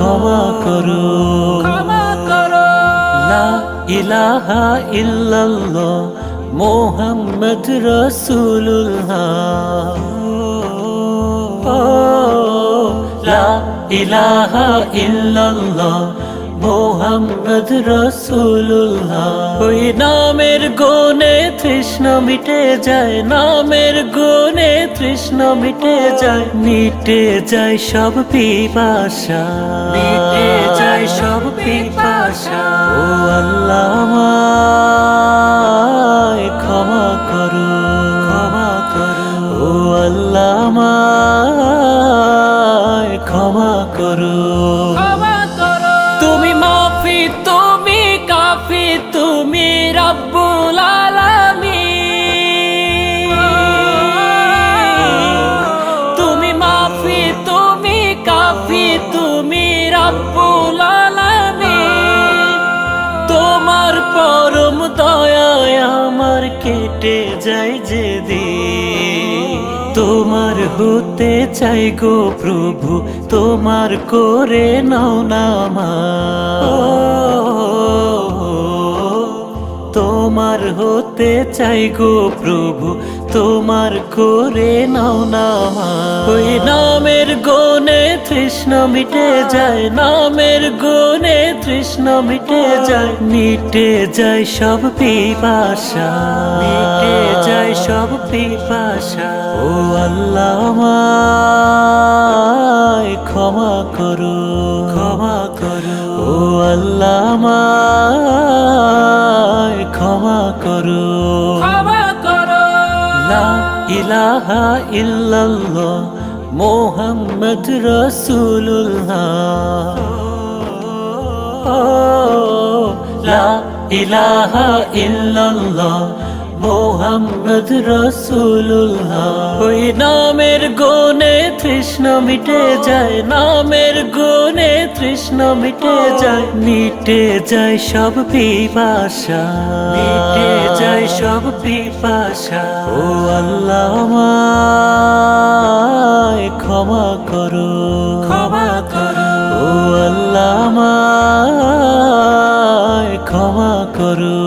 ক্ষমা করো, ক্ষমা করো। লা ইলাহা ইল্লাল্লাহ মুহাম্মদ রাসূলুল্লাহ, লা ইলাহা ইল্লাল্লাহ মুহাম্মদ রাসূলুল্লাহ। ওই নামের গুণে তৃষ্ণা মিটে যায়, নামের গুণে তৃষ্ণা মিটে যায়, মিটে যায় সব পিপাসা, মিটে যায় সব পিপাসা। ও আল্লাহ আমায় ক্ষমা করো, ক্ষমা করো, ও আল্লাহ আমায় ক্ষমা করো, ক্ষমা করো। তুমি মাফি, তুমি কাফি, তুমি রব্বুল আলামিন। তুমি মাফি, তুমি কাফি, তুমি রব্বুল আলামিন। তোমার পরম দয়ায় আমার কেটে যায় যেদিন, তোমার হতে চাই গো প্রভু, তোমার করে নাও না তোমার হতে চাই গো প্রভু, তোমার করে নাও না। ওই নামের গুণে তৃষ্ণা মিটে যায়, নামের গুণে তৃষ্ণা মিটে যায়, মিটে যায় সব পিপাসা, মিটে যায় সব পিপাসা। ও আল্লাহ আমায় ক্ষমা করো, ক্ষমা করো, ও আল্লাহ আমায় ক্ষমা করো, ক্ষমা করো। লা ইলাহা ইল্লাল্লাহ মুহাম্মদ রাসূলুল্লাহ, লা ইলাহা ইল্লাল্লাহ মুহাম্মদ রাসূলুল্লাহ। ওই নামের গুণে তৃষ্ণা মিটে যায়, নামের গুণে তৃষ্ণা মিটে যায়, মিটে যায় সব পিপাসা, মিটে যায় সব পিপাসা। ও আল্লাহ আমায় ক্ষমা করো, ক্ষমা করো, ও আল্লাহ আমায় ক্ষমা করো।